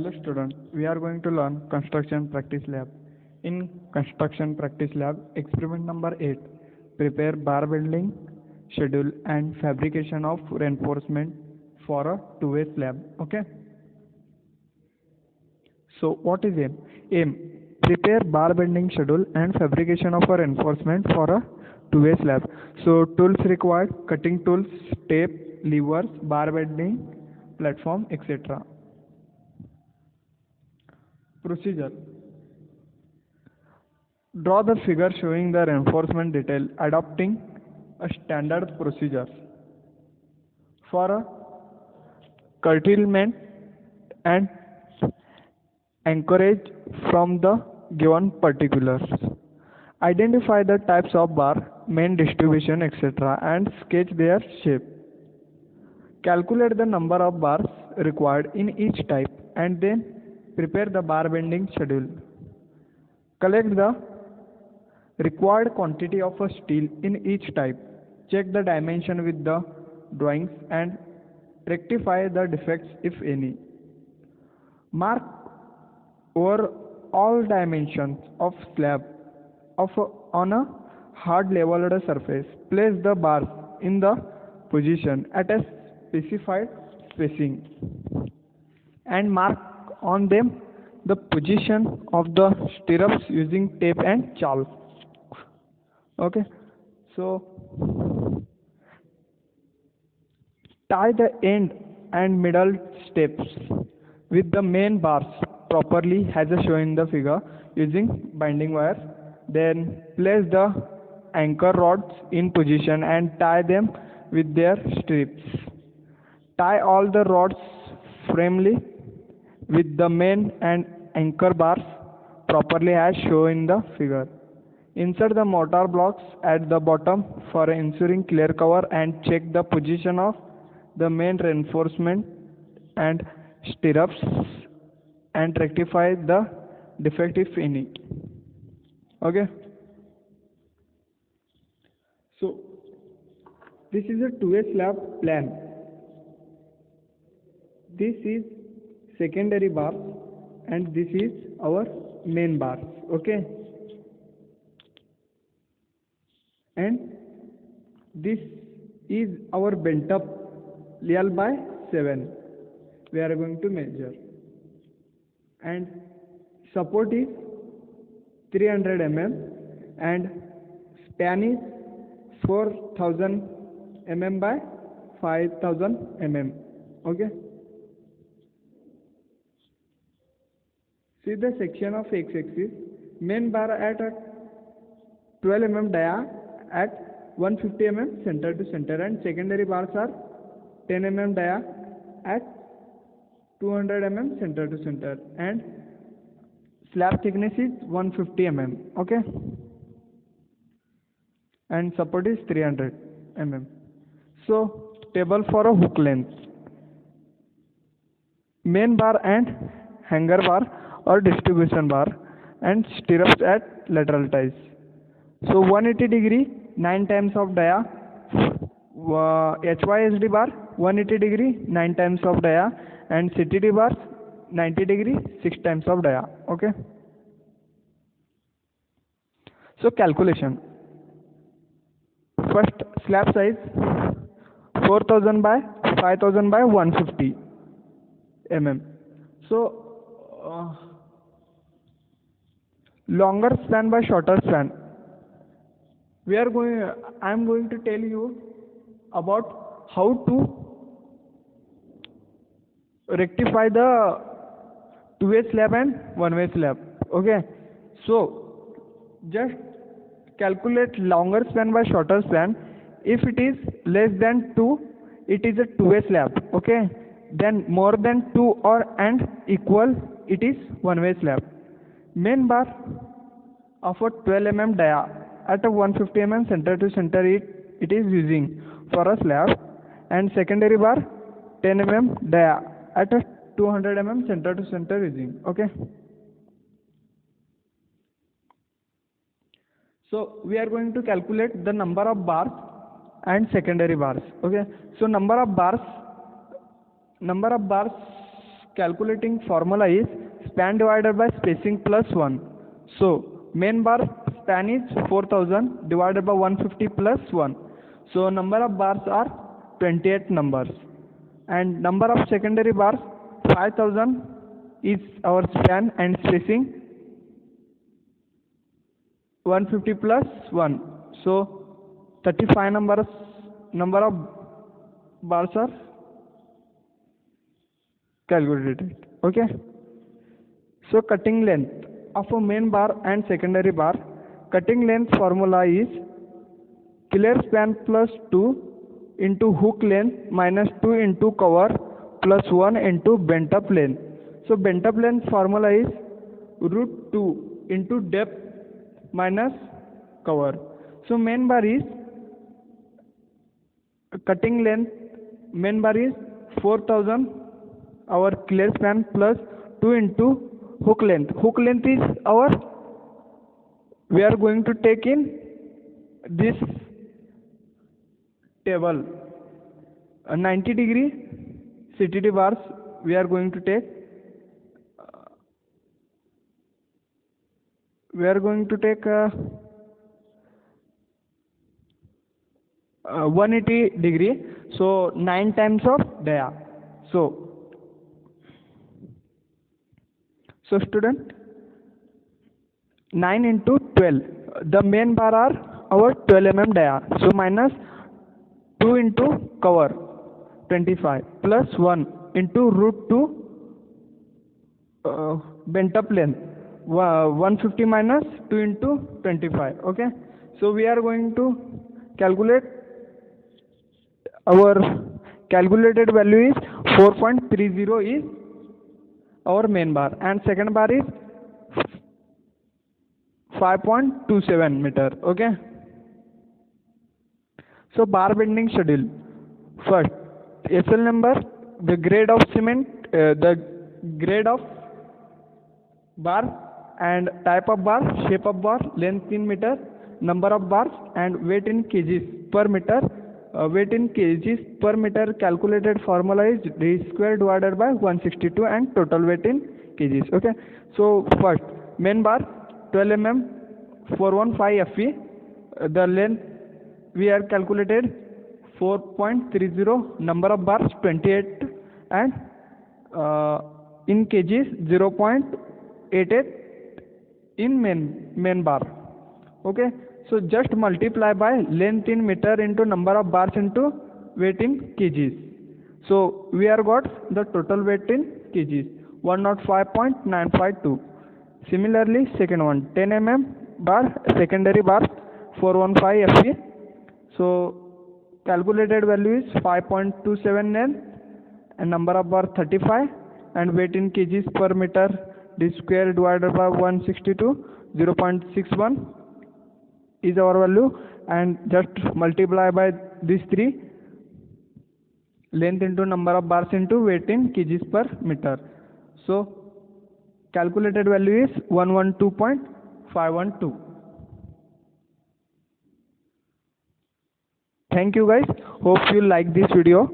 Hello student, we are going to learn construction practice lab. In construction practice lab, experiment number 8, prepare bar building, schedule and fabrication of reinforcement for a two-way slab. Okay. So what is aim? Aim, prepare bar bending schedule and fabrication of a reinforcement for a two-way slab. So tools required, cutting tools, tape, levers, bar bending, platform, etc. Procedure. Draw the figure showing the reinforcement detail adopting a standard procedure for a curtailment and anchorage from the given particulars. Identify the types of bar, main distribution, etc. and sketch their shape. Calculate the number of bars required in each type and then prepare the bar bending schedule. Collect the required quantity of a steel in each type. Check the dimension with the drawings and rectify the defects if any. Mark over all dimensions of slab on a hard leveled surface. Place the bars in the position at a specified spacing and mark on them the position of the stirrups using tape and chalk. Okay, so tie the end and middle steps with the main bars properly as shown in the figure using binding wire. Then place the anchor rods in position and tie them with their strips. Tie all the rods firmly with the main and anchor bars properly as shown in the figure. Insert the mortar blocks at the bottom for ensuring clear cover and check the position of the main reinforcement and stirrups and rectify the defect if any. Okay. So this is a two-way slab plan. This is secondary bars and this is our main bars. Okay. And this is our bent up L by 7 we are going to measure, and support is 300 mm and span is 4000 mm by 5000 mm. Okay. See the section of x-axis. Main bar at a 12 mm dia at 150 mm center to center, and secondary bars are 10 mm dia at 200 mm center to center, and slab thickness is 150 mm. Okay, and support is 300 mm. So table for a hook length, main bar and hanger bar or distribution bar, and stirrups at lateral ties. So 180 degree 9 times of dia, HYSD bar 180 degree 9 times of dia, and CTD bars 90 degree 6 times of dia. Okay. So calculation. First, slab size 4000 by 5000 by 150 mm. So longer span by shorter span. I am going to tell you about how to rectify the two-way slab and one-way slab. Okay, so just calculate longer span by shorter span. If it is less than 2, it is a two-way slab. Okay, then more than 2 or and equal, it is one-way slab. Main bar of a 12 mm dia at a 150 mm center to center it is using for a slab, and secondary bar 10 mm dia at a 200 mm center to center using. Okay, so we are going to calculate the number of bars and secondary bars. Okay, so number of bars calculating formula is span divided by spacing plus 1. So main bar span is 4000 divided by 150 plus 1. So number of bars are 28 numbers, and number of secondary bars 5000 is our span and spacing 150 plus 1. So 35 number of bars are calculated. Okay. So cutting length of a main bar and secondary bar. Cutting length formula is clear span plus 2 into hook length minus 2 into cover plus 1 into bent up length. So bent up length formula is root 2 into depth minus cover. So main bar is cutting length, main bar is 4000, our clear span plus 2 into hook length. Hook length is our, we are going to take in this table 90 degree CTD bars we are going to take. We are going to take 180 degree, so 9 times of dia. So student, 9 into 12, the main bar are our 12 mm dia, so minus 2 into cover 25 plus 1 into root 2 bent up length 150 minus 2 into 25. Okay, so we are going to calculate, our calculated value is 4.30 is our main bar, and second bar is 5.27 meter. Okay, so bar bending schedule. First, SL number, the grade of cement, the grade of bar and type of bar, shape of bar, length in meter, number of bars, and weight in kgs per meter. Weight in kgs per meter calculated formula is d square divided by 162 and total weight in kgs. Okay, so first main bar 12 mm 415 fe, the length we are calculated 4.30, number of bars 28, and in kgs 0.88 in main bar. Okay, so just multiply by length in meter into number of bars into weight in kgs. So we are got the total weight in kgs 105.952. Similarly, second one 10 mm bar, secondary bar 415 fe. So calculated value is 5.27 length and number of bar 35 and weight in kgs per meter d square divided by 162 0.61 is our value, and just multiply by these three, length into number of bars into weight in kgs per meter. So calculated value is 112.512. Thank you guys, hope you like this video.